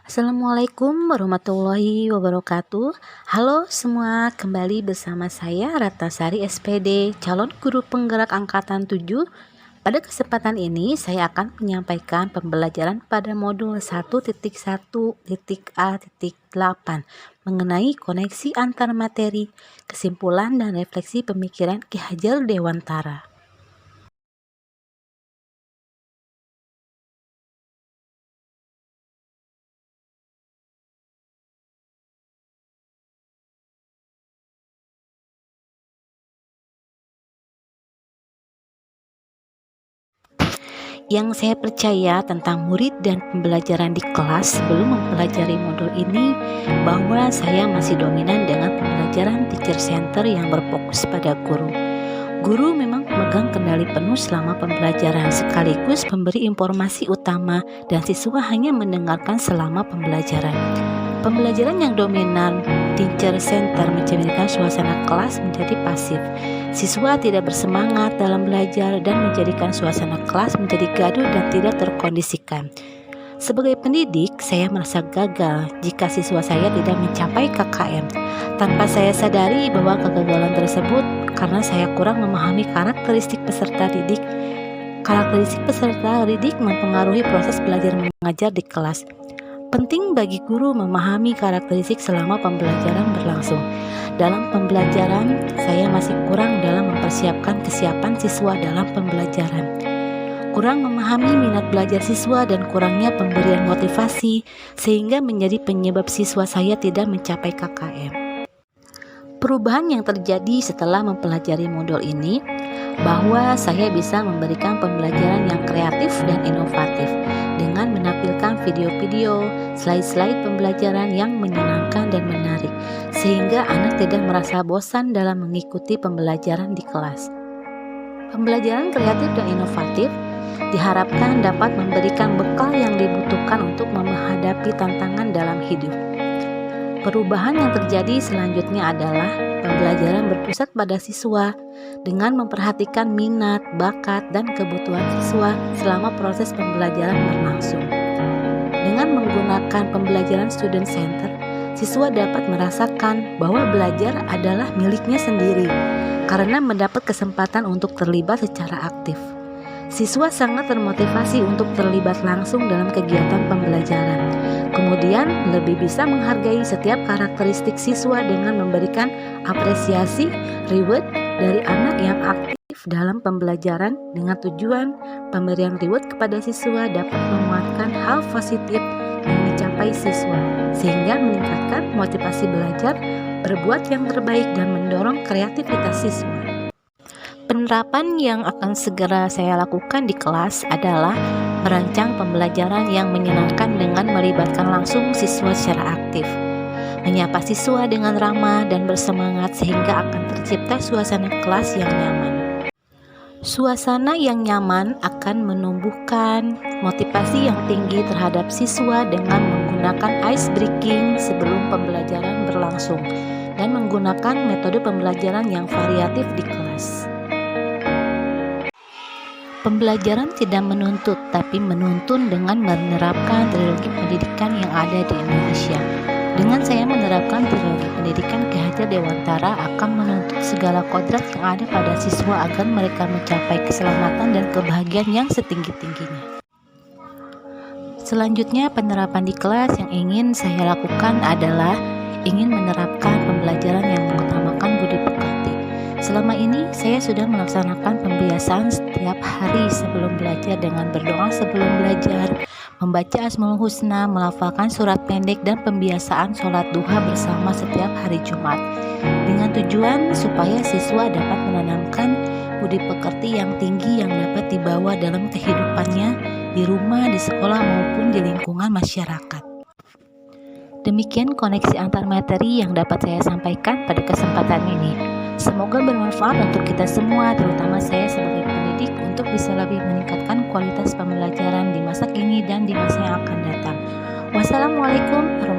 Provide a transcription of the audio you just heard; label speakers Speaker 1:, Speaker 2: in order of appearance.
Speaker 1: Assalamualaikum warahmatullahi wabarakatuh. Halo semua, kembali bersama saya Ratnasari SPD, calon guru penggerak angkatan 7. Pada kesempatan ini saya akan menyampaikan pembelajaran pada modul 1.1.A.8 mengenai koneksi antar materi, kesimpulan dan refleksi pemikiran Ki Hajar Dewantara. Yang saya percaya tentang murid dan pembelajaran di kelas sebelum mempelajari modul ini, bahwa saya masih dominan dengan pembelajaran teacher center yang berfokus pada guru. Guru memang memegang kendali penuh selama pembelajaran, sekaligus memberi informasi utama dan siswa hanya mendengarkan selama pembelajaran. Pembelajaran yang dominan teacher center mencerminkan suasana kelas menjadi pasif. Siswa tidak bersemangat dalam belajar dan menjadikan suasana kelas menjadi gaduh dan tidak terkondisikan. Sebagai pendidik, saya merasa gagal jika siswa saya tidak mencapai KKM. Tanpa saya sadari bahwa kegagalan tersebut karena saya kurang memahami karakteristik peserta didik. Karakteristik peserta didik mempengaruhi proses belajar mengajar di kelas. Penting bagi guru memahami karakteristik selama pembelajaran berlangsung. Dalam pembelajaran, saya masih kurang dalam mempersiapkan kesiapan siswa dalam pembelajaran. Kurang memahami minat belajar siswa dan kurangnya pemberian motivasi, sehingga menjadi penyebab siswa saya tidak mencapai KKM. Perubahan yang terjadi setelah mempelajari modul ini, bahwa saya bisa memberikan pembelajaran yang kreatif dan inovatif dengan menampilkan video-video, slide-slide pembelajaran yang menyenangkan dan menarik, sehingga anak tidak merasa bosan dalam mengikuti pembelajaran di kelas. Pembelajaran kreatif dan inovatif diharapkan dapat memberikan bekal yang dibutuhkan untuk menghadapi tantangan dalam hidup. Perubahan yang terjadi selanjutnya adalah pembelajaran berpusat pada siswa dengan memperhatikan minat, bakat, dan kebutuhan siswa selama proses pembelajaran berlangsung. Dengan menggunakan pembelajaran student center, siswa dapat merasakan bahwa belajar adalah miliknya sendiri karena mendapat kesempatan untuk terlibat secara aktif. Siswa sangat termotivasi untuk terlibat langsung dalam kegiatan pembelajaran. Kemudian lebih bisa menghargai setiap karakteristik siswa dengan memberikan apresiasi, reward dari anak yang aktif dalam pembelajaran dengan tujuan pemberian reward kepada siswa dapat menguatkan hal positif yang dicapai siswa sehingga meningkatkan motivasi belajar, berbuat yang terbaik dan mendorong kreativitas siswa. Penerapan yang akan segera saya lakukan di kelas adalah merancang pembelajaran yang menyenangkan dengan melibatkan langsung siswa secara aktif, menyapa siswa dengan ramah dan bersemangat sehingga akan tercipta suasana kelas yang nyaman. Suasana yang nyaman akan menumbuhkan motivasi yang tinggi terhadap siswa dengan menggunakan ice breaking sebelum pembelajaran berlangsung dan menggunakan metode pembelajaran yang variatif di kelas. Pembelajaran tidak menuntut, tapi menuntun dengan menerapkan teknologi pendidikan yang ada di Indonesia. Dengan saya menerapkan teknologi pendidikan, Ki Hajar Dewantara akan menuntut segala kodrat yang ada pada siswa agar mereka mencapai keselamatan dan kebahagiaan yang setinggi-tingginya. Selanjutnya, penerapan di kelas yang ingin saya lakukan adalah ingin menerapkan pembelajaran yang mengutamakan budi pekerti. Selama ini saya sudah melaksanakan pembiasaan setiap hari sebelum belajar dengan berdoa sebelum belajar, membaca Asmaul Husna, melafalkan surat pendek dan pembiasaan sholat duha bersama setiap hari Jumat dengan tujuan supaya siswa dapat menanamkan budi pekerti yang tinggi yang dapat dibawa dalam kehidupannya di rumah, di sekolah maupun di lingkungan masyarakat. Demikian koneksi antar materi yang dapat saya sampaikan pada kesempatan ini. Semoga bermanfaat untuk kita semua, terutama saya sebagai pendidik, untuk bisa lebih meningkatkan kualitas pembelajaran di masa kini dan di masa yang akan datang. Wassalamualaikum warahmatullahi wabarakatuh.